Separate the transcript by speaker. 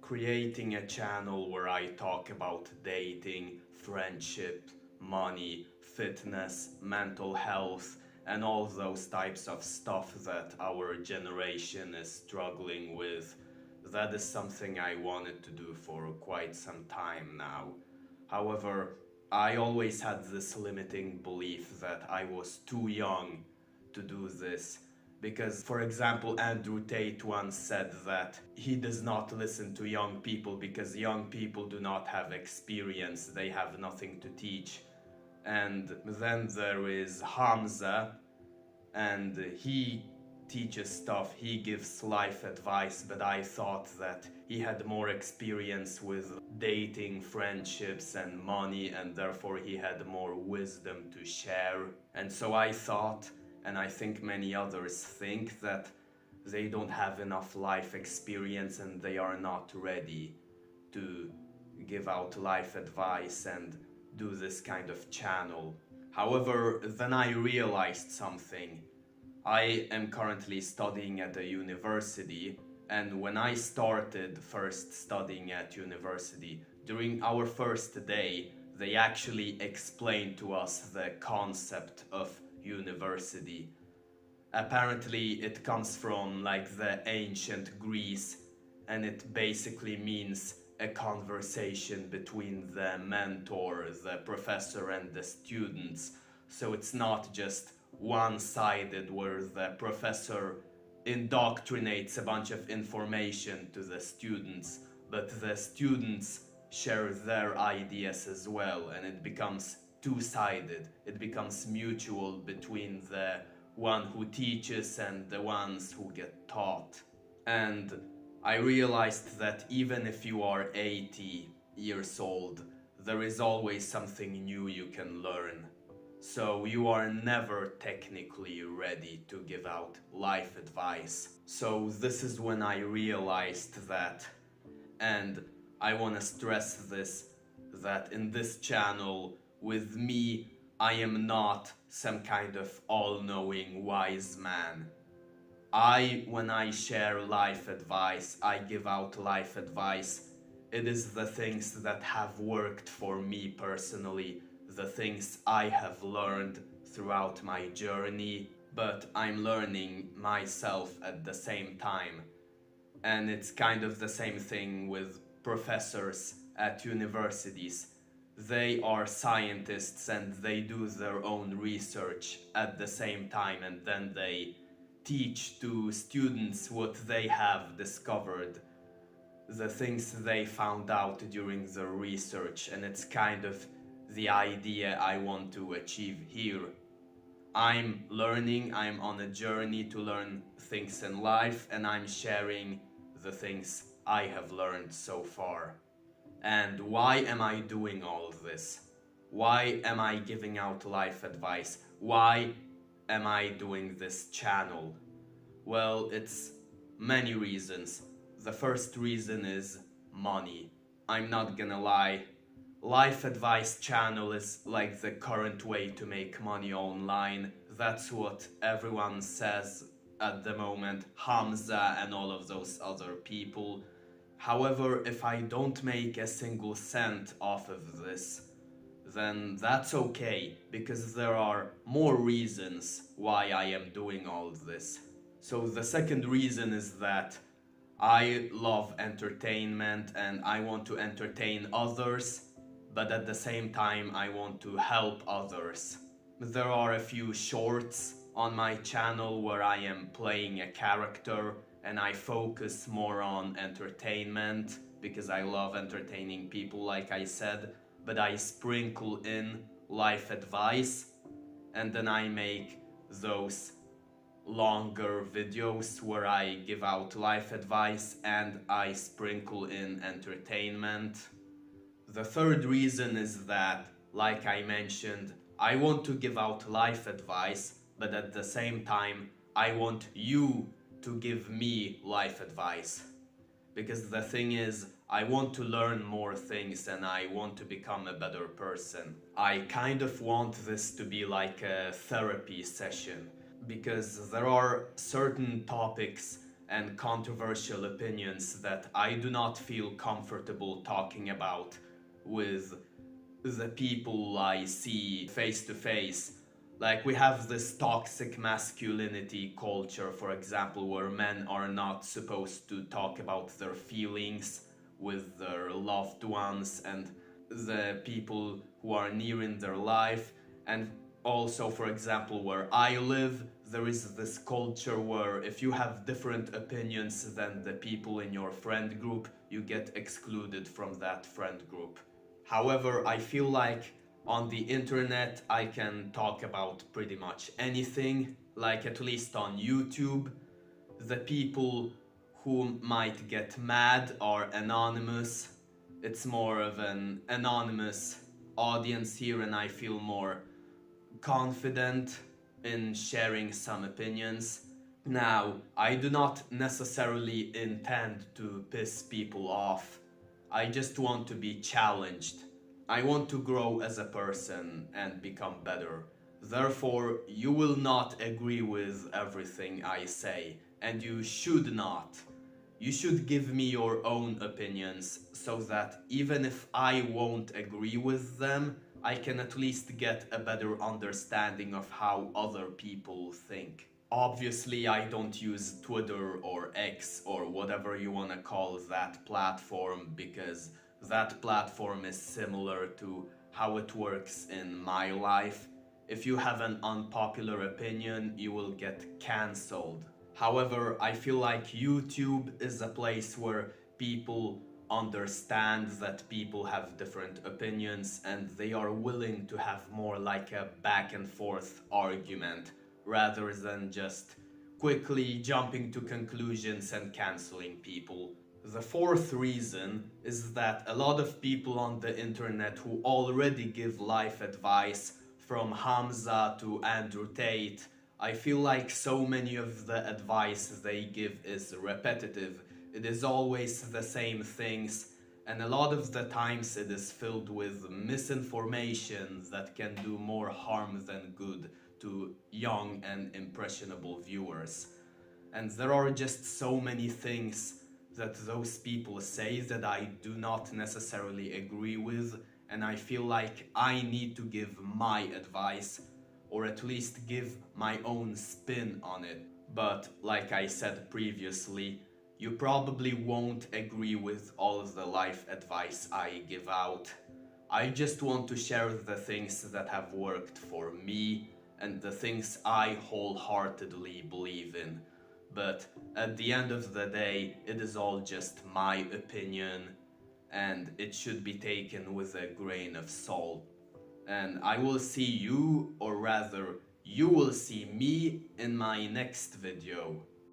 Speaker 1: creating a channel where I talk about dating, friendship, money, fitness, mental health, and all those types of stuff that our generation is struggling with. That is something I wanted to do for quite some time now. However, I always had this limiting belief that I was too young to do this. Because, for example, Andrew Tate once said that he does not listen to young people because young people do not have experience, they have nothing to teach. And then there is Hamza, and he teaches stuff, he gives life advice, but I thought that he had more experience with dating, friendships, and money, and therefore he had more wisdom to share. And so I thought, and I think many others think, that they don't have enough life experience and they are not ready to give out life advice and do this kind of channel. However, then I realized something. I am currently studying at a university, and when I started first studying at university, during our first day, they actually explained to us the concept of university. Apparently, it comes from like the ancient Greece, and it basically means a conversation between the mentor, the professor, and the students. So it's not just one-sided where the professor indoctrinates a bunch of information to the students, but the students share their ideas as well, and it becomes two-sided. It becomes mutual between the one who teaches and the ones who get taught. And I realized that even if you are 80 years old, there is always something new you can learn. So you are never technically ready to give out life advice. So this is when I realized that, and I want to stress this, that in this channel, with me, I am not some kind of all-knowing wise man. When I share life advice, I give out life advice, it is the things that have worked for me personally, the things I have learned throughout my journey, but I'm learning myself at the same time. And it's kind of the same thing with professors at universities. They are scientists and they do their own research at the same time, and then they teach to students what they have discovered, the things they found out during their research, and it's kind of the idea I want to achieve here. I'm learning, I'm on a journey to learn things in life, and I'm sharing the things I have learned so far. And why am I doing all of this? Why am I giving out life advice? Why am I doing this channel? Well, it's many reasons. The first reason is money. I'm not gonna lie. Life advice channel is like the current way to make money online. That's what everyone says at the moment, Hamza and all of those other people. However, if I don't make a single cent off of this, then that's okay, because there are more reasons why I am doing all of this. So the second reason is that I love entertainment and I want to entertain others, but at the same time I want to help others. There are a few shorts on my channel where I am playing a character and I focus more on entertainment because I love entertaining people, like I said, but I sprinkle in life advice, and then I make those longer videos where I give out life advice and I sprinkle in entertainment. The third reason is that, like I mentioned, I want to give out life advice, but at the same time, I want you to give me life advice. Because the thing is, I want to learn more things and I want to become a better person. I kind of want this to be like a therapy session, because there are certain topics and controversial opinions that I do not feel comfortable talking about with the people I see face to face. Like, we have this toxic masculinity culture, for example, where men are not supposed to talk about their feelings with their loved ones and the people who are near in their life. And also, for example, where I live, there is this culture where if you have different opinions than the people in your friend group, you get excluded from that friend group. However, I feel like on the internet I can talk about pretty much anything. Like, at least on YouTube, the people who might get mad are anonymous. It's more of an anonymous audience here, and I feel more confident in sharing some opinions. Now, I do not necessarily intend to piss people off. I just want to be challenged. I want to grow as a person and become better. Therefore, you will not agree with everything I say, and you should not. You should give me your own opinions so that even if I won't agree with them, I can at least get a better understanding of how other people think. Obviously, I don't use Twitter or X or whatever you want to call that platform, because that platform is similar to how it works in my life. If you have an unpopular opinion, you will get cancelled. However, I feel like YouTube is a place where people understand that people have different opinions and they are willing to have more like a back and forth argument rather than just quickly jumping to conclusions and canceling people. The fourth reason is that a lot of people on the internet who already give life advice, from Hamza to Andrew Tate, I feel like so many of the advice they give is repetitive. It is always the same things, and a lot of the times it is filled with misinformation that can do more harm than good to young and impressionable viewers. And there are just so many things that those people say that I do not necessarily agree with, and I feel like I need to give my advice, or at least give my own spin on it. But like I said previously, you probably won't agree with all of the life advice I give out. I just want to share the things that have worked for me and the things I wholeheartedly believe in. But at the end of the day, it is all just my opinion, and it should be taken with a grain of salt. And I will see you, or rather, you will see me in my next video.